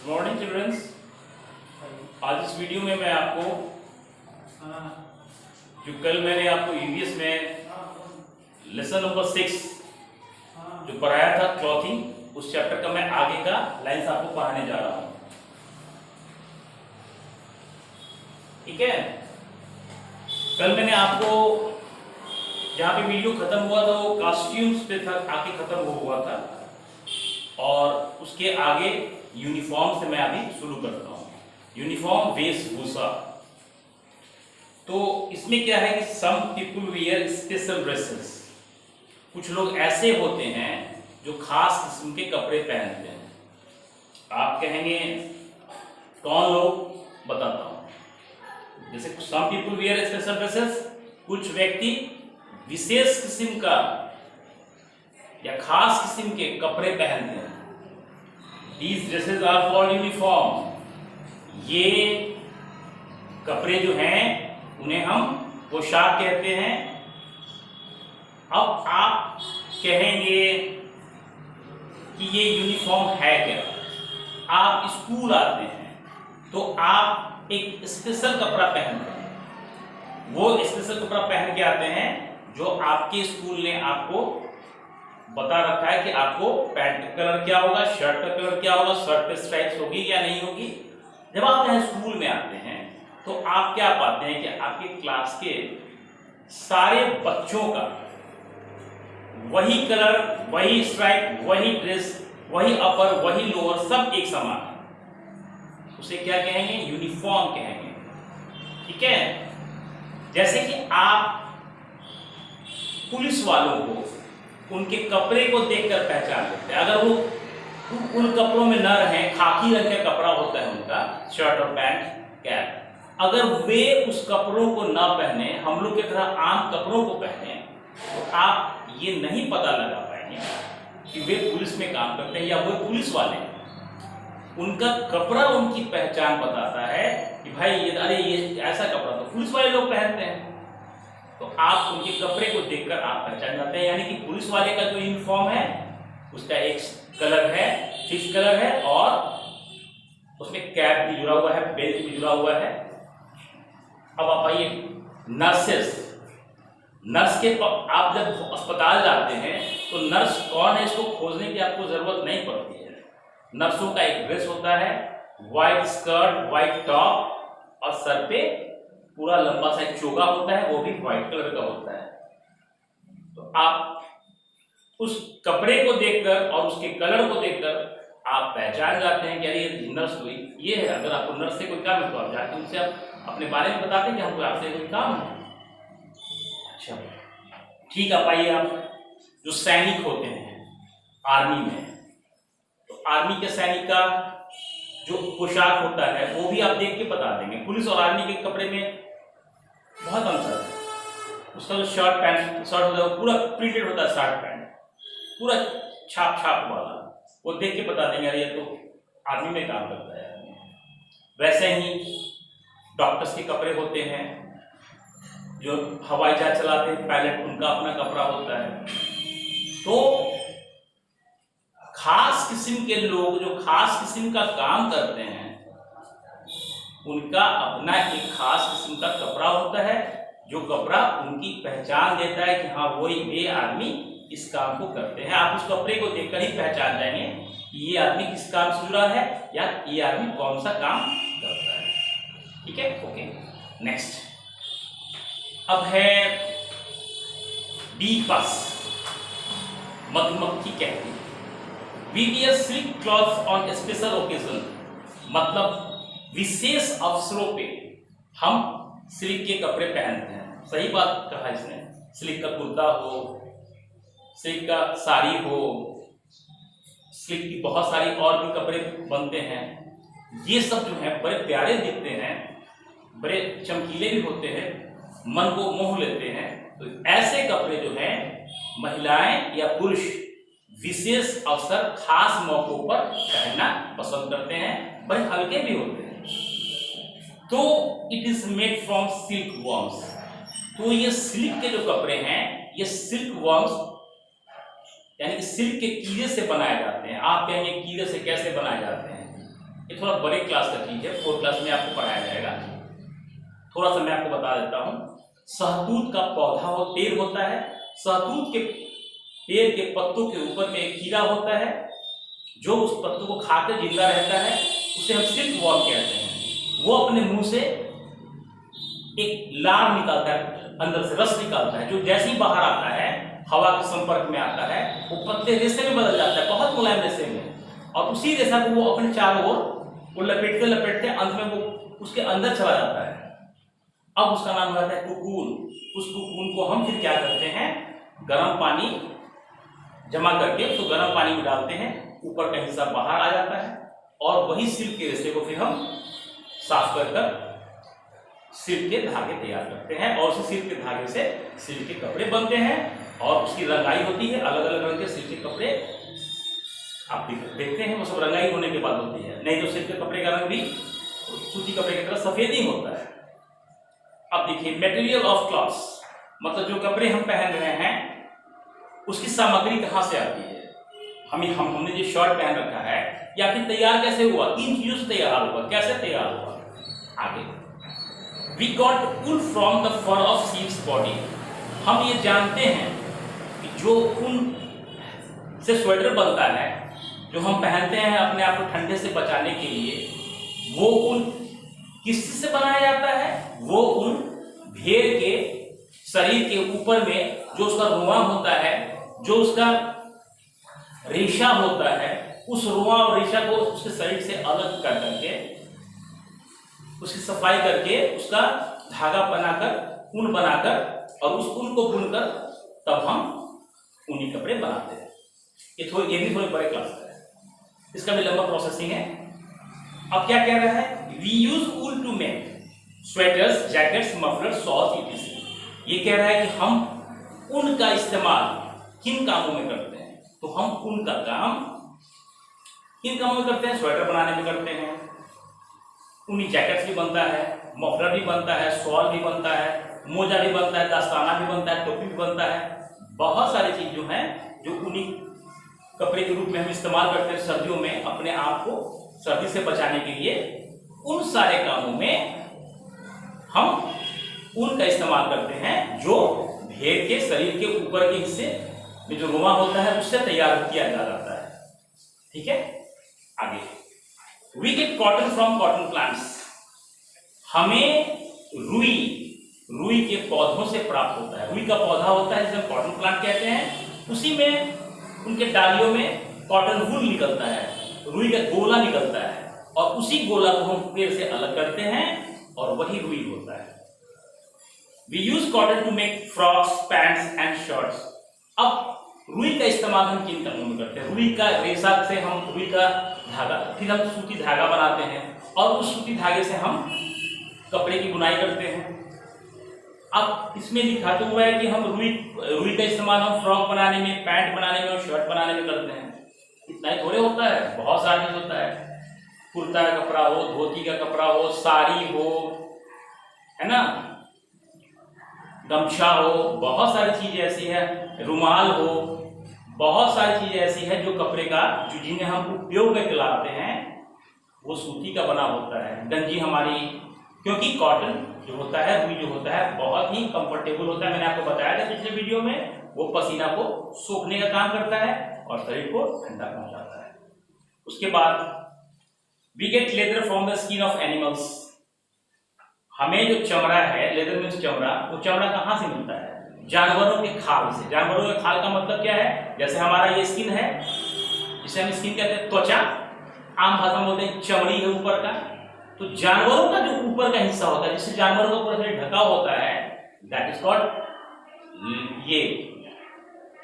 Good morning children's. आज इस video में मैं आपको जो कल मैंने आपको ईवीएस में लेसन नंबर 6 जो पढ़ाया था क्लॉथिंग, उस चैप्टर का मैं आगे का लाइन्स आपको पढ़ाने जा रहा हूँ। ठीक है, कल मैंने आपको जहाँ पे वीडियो खत्म हुआ था वो कॉस्ट्यूम्स पे था, आके खत्म हुआ था, और उसके आगे यूनिफॉर्म से मैं अभी शुरू करता हूँ। यूनिफॉर्म वेशभूषा। तो इसमें क्या है कि सम पीपुल वियर स्पेशल ड्रेसेस। कुछ लोग ऐसे होते हैं जो खास किस्म के कपड़े पहनते हैं। आप कहेंगे कौन लोग, बताता हूँ। जैसे सम पीपुल वियर स्पेशल ड्रेसेस, कुछ व्यक्ति विशेष किस्म का या खास किस्म के कपड़े पहनते हैं। These dresses are called uniform. ये कपड़े जो हैं उन्हें हम पोशाक कहते हैं। अब आप कहेंगे कि ये यूनिफॉर्म है क्या? आप स्कूल आते हैं तो आप एक स्पेशल कपड़ा पहनते हैं। वो स्पेशल कपड़ा पहन के आते हैं जो आपके स्कूल ने आपको बता रखा है कि आपको पैंट का कलर क्या होगा, शर्ट का कलर क्या होगा, शर्ट पे स्ट्राइप्स होगी या नहीं होगी। जब आप यहाँ स्कूल में आते हैं तो आप क्या पाते हैं कि आपके क्लास के सारे बच्चों का वही कलर, वही स्ट्राइप, वही ड्रेस, वही अपर, वही लोअर, सब एक समान है। उसे क्या कहेंगे? यूनिफॉर्म कहेंगे। ठीक है, जैसे कि आप पुलिस वालों को उनके कपड़े को देखकर पहचान लेते हैं। अगर वो उन कपड़ों में न रहे, खाकी रंग का कपड़ा होता है उनका, शर्ट और पैंट, कैप, अगर वे उस कपड़ों को न पहने, हम लोग की तरह आम कपड़ों को पहने, तो आप ये नहीं पता लगा पाएंगे कि वे पुलिस में काम करते हैं या वो पुलिस वाले हैं। उनका कपड़ा उनकी पहचान बताता है कि भाई ये ऐसा कपड़ा तो पुलिस वाले लोग पहनते हैं। तो आप उनके कपड़े को देखकर आप पहचान जाते हैं। यानी कि पुलिस वाले का जो यूनिफॉर्म है उसका एक कलर है, फिक्स कलर है, और उसमें कैप भी जुड़ा हुआ है, बेल्ट भी जुड़ा हुआ है। अब आप आइए नर्सेस। नर्स के आप जब अस्पताल जाते हैं तो नर्स कौन है इसको खोजने की आपको जरूरत नहीं पड़ती है। नर्सों का एक ड्रेस होता है, व्हाइट स्कर्ट, व्हाइट टॉप, और सर पे पूरा लंबा सा एक चोगा होता है, वो भी व्हाइट कलर का होता है। तो आप उस कपड़े को देखकर और उसके कलर को देखकर आप पहचान जाते हैं कि अरे ये नर्स हुई, ये है। अगर आपको नर्स से कोई काम है तो आप जाके उनसे आप अपने बारे में बताते हैं कि हमको आपसे कोई काम है। अच्छा, ठीक, आप आइए। आप जो सैनिक होते हैं आर्मी में, तो आर्मी के सैनिक का जो पोशाक होता है वो भी आप देख के बता देंगे। पुलिस और आर्मी के कपड़े में बहुत अंतर है। उसका जो शर्ट पैंट, शर्ट होता है वो पूरा प्रिंटेड होता है, शर्ट पैंट पूरा छाप छाप वाला, वो देख के बता देंगे अरे ये तो आर्मी में काम करता है। वैसे ही डॉक्टर्स के कपड़े होते हैं, जो हवाई जहाज चलाते हैं पायलट, उनका अपना कपड़ा होता है। तो खास किस्म के लोग जो खास किस्म का काम करते हैं उनका अपना एक खास किस्म का कपड़ा होता है, जो कपड़ा उनकी पहचान देता है कि हाँ वही ये आदमी इस काम को करते हैं। आप उस कपड़े को देखकर ही पहचान जाएंगे कि ये आदमी किस काम से जुड़ा है या ये आदमी कौन सा काम करता है। ठीक है, ओके, नेक्स्ट। अब है बी पास, मधुमक्खी कहती है। We wear silk cloths on special occasion, मतलब विशेष अवसरों पे हम सिल्क के कपड़े पहनते हैं। सही बात कहा इसने। सिल्क का कुर्ता हो, सिल्क का साड़ी हो, सिल्क की बहुत सारी और भी कपड़े बनते हैं। ये सब जो है बड़े प्यारे दिखते हैं, बड़े चमकीले भी होते हैं, मन को मोह लेते हैं। तो ऐसे कपड़े जो हैं महिलाएं या पुरुष विशेष अवसर, खास मौकों पर पहनना पसंद करते हैं। बड़े हल्के भी होते हैं। तो it is made from silk worms. तो ये सिल्क के जो कपड़े हैं ये सिल्क वर्म्स यानी कि सिल्क के कीड़े से बनाए जाते हैं। आप कहेंगे कीड़े से कैसे बनाए जाते हैं? ये थोड़ा बड़े क्लास का चीज है, 4th क्लास में आपको पढ़ाया जाएगा। थोड़ा सा मैं आपको बता देता हूँ। सहतूत का पौधा वो पेड़ होता है, सहतूत के पेड़ के पत्तों के ऊपर में एक कीड़ा होता है जो उस पत्तों को खाकर जिंदा रहता है, उसे हम सिल्क वॉर्म कहते हैं। वो अपने मुंह से एक लार निकालता है, अंदर से रस निकालता है, जो जैसे ही बाहर आता है, हवा के संपर्क में आता है, वो पत्ते रेशे में बदल जाता है, बहुत मुलायम रेशे में, और उसी रेशा को वो अपने चारों ओर वो लपेटते लपेटते अंत में वो उसके अंदर चला जाता है। अब उसका नाम रहता है कोकून। उस कोकून को हम फिर क्या करते हैं, गर्म पानी जमा करके उसको गर्म पानी में डालते हैं, ऊपर का हिस्सा बाहर आ जाता है, और वही सिल्क के रेशे को फिर हम साफ कर सिल्क के धागे तैयार करते हैं, और उसी सिल्क के धागे से सिल्क के कपड़े बनते हैं, और उसकी रंगाई होती है। अलग अलग रंग के सिल्क के कपड़े आप देखते हैं, वो सब रंगाई होने के बाद होती है, नहीं तो सिल्क के कपड़े का रंग भी सूती कपड़े की तरह सफेद ही होता है। अब देखिए, मटेरियल ऑफ क्लॉथ्स, मतलब जो कपड़े हम पहन रहे हैं उसकी सामग्री कहाँ से आती है। हमने जो शर्ट पहन रखा है, या फिर तैयार कैसे हुआ, किन चीजों से तैयार हुआ, कैसे तैयार हुआ। आगे, we got wool from the fur of sheep's body. हम ये जानते हैं कि जो ऊन से स्वेटर बनता है, जो हम पहनते हैं अपने आप को ठंडे से बचाने के लिए, वो ऊन किस चीज से बनाया जाता है, वो ऊन भेड़ के शरीर के ऊपर में जो उसका रुआ होता है, जो उसका रेशा होता है, उस रुआ और रेशा को उसके शरीर से अलग कर करके उसकी सफाई करके उसका धागा बनाकर ऊन बनाकर और उस ऊन को बुनकर तब हम ऊनी कपड़े बनाते हैं। ये भी थोड़े बड़े क्लास का है, इसका भी लंबा प्रोसेसिंग है। अब क्या कह रहा है, we use wool to make sweaters, jackets, muffler, shawls इत्यादि। ये कह रहा है कि हम ऊन का इस्तेमाल किन कामों में करते हैं, तो हम ऊन का काम किन कामों में करते हैं, स्वेटर बनाने में करते हैं, ऊनी जैकेट्स भी बनता है, मफलर भी बनता है, शॉल भी बनता है, मोजा भी बनता है, दस्ताना भी बनता है, टोपी भी बनता है। बहुत सारी चीज जो है जो ऊनी कपड़े के रूप में हम इस्तेमाल करते हैं सर्दियों में अपने आप को सर्दी से बचाने के लिए, उन सारे कामों में हम ऊन का इस्तेमाल करते हैं जो भेड़ के शरीर के ऊपर के हिस्से में जो रुआ होता है उससे तैयार किया जाता है। ठीक है, आगे, we get cotton from cotton plants. हमें रुई के पौधों से प्राप्त होता है। रुई का पौधा होता है जिसे हम कॉटन प्लांट कहते हैं, उसी में उनके डालियों में कॉटन वूल निकलता है, रुई का गोला निकलता है, और उसी गोला को हम पेड़ से अलग करते हैं और वही रुई होता है। We use cotton to make frocks, pants and shirts. अब रुई का इस्तेमाल हम किन कामों में करते हैं, रुई का रेशा से हम रुई का धागा, फिर हम सूती धागा बनाते हैं, और उस सूती धागे से हम कपड़े की बुनाई करते हैं। अब इसमें लिखा तो हुआ है कि हम रुई का इस्तेमाल हम फ्रॉक बनाने में, पैंट बनाने में और शर्ट बनाने में करते हैं। इतना ही थोड़े होता है, बहुत सारा चीज होता है। कुर्ता का कपड़ा हो, धोती का कपड़ा हो, साड़ी हो, है ना, गमछा हो, बहुत सारी चीजें ऐसी है, रुमाल हो, बहुत सारी चीजें ऐसी है जो कपड़े का जिन्हें हम उपयोग में लाते हैं वो सूती का बना होता है। गंजी हमारी, क्योंकि कॉटन जो होता है, रुई जो होता है, बहुत ही कंफर्टेबल होता है। मैंने आपको बताया था पिछले वीडियो में, वो पसीना को सोखने का काम करता है और शरीर को ठंडा पहुंचाता है। उसके बाद we get leather from the skin of animals. हमें जो चमड़ा है, लेदर मीन्स चमड़ा, वो चमड़ा कहाँ से मिलता है, जानवरों के खाल से। जानवरों के खाल का मतलब क्या है, जैसे हमारा ये स्किन है, जिसे हम स्किन कहते हैं, त्वचा, आम भाषा में बोलते हैं चमड़ी है ऊपर का, तो जानवरों का जो ऊपर का हिस्सा होता है, जिससे जानवरों का पूरा शरीर ढका होता है, दैट इज कॉल्ड ये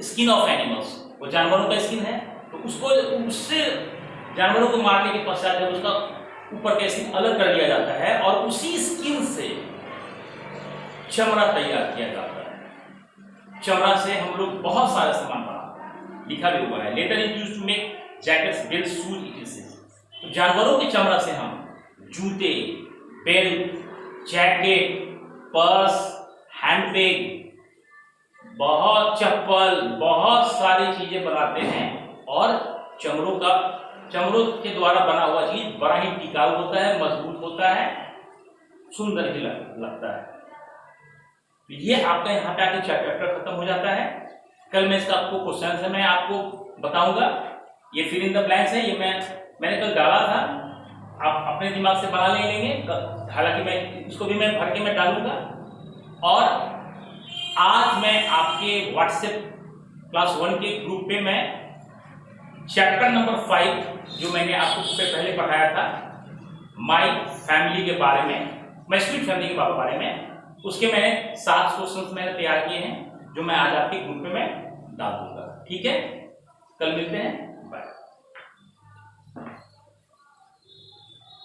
स्किन ऑफ एनिमल्स। वो जानवरों का स्किन है, तो उसको उससे जानवरों को मारने के पश्चात जब उसका ऊपर का स्किन अलग कर लिया जाता है और उसी स्किन से चमड़ा तैयार किया जाता है। चमड़ा से हम लोग बहुत सारे सामान बनाते हैं, लिखा भी हुआ है, leather is used to make jackets, belt, shoes इत्यादि। तो जानवरों के चमड़ा से हम जूते, बेल्ट, जैकेट, पर्स, हैंडबैग, बहुत चप्पल, बहुत सारी चीजें बनाते हैं, और चमड़ों के द्वारा बना हुआ चीज बड़ा ही टिकाऊ होता है, मजबूत होता है, सुंदर ही लगता है। ये आपका यहाँ पे आके चैप्टर खत्म हो जाता है। कल मैं इसका आपको क्वेश्चन है मैं आपको बताऊंगा। ये फिल इन द ब्लैंक्स है, ये मैंने कल डाला था, आप अपने दिमाग से बना लेंगे। हालांकि मैं इसको भी मैं भर के मैं डालूंगा। और आज मैं आपके व्हाट्सएप क्लास 1 के ग्रुप पे मैं चैप्टर नंबर 5 जो मैंने आपको पहले पढ़ाया था माय फैमिली के बारे में, माय स्वीट फैमिली के बारे में, उसके मैंने 7 क्वेश्चंस मैंने तैयार किए हैं जो मैं आज आपके ग्रुप पे मैं डाल दूंगा। ठीक है, कल मिलते हैं।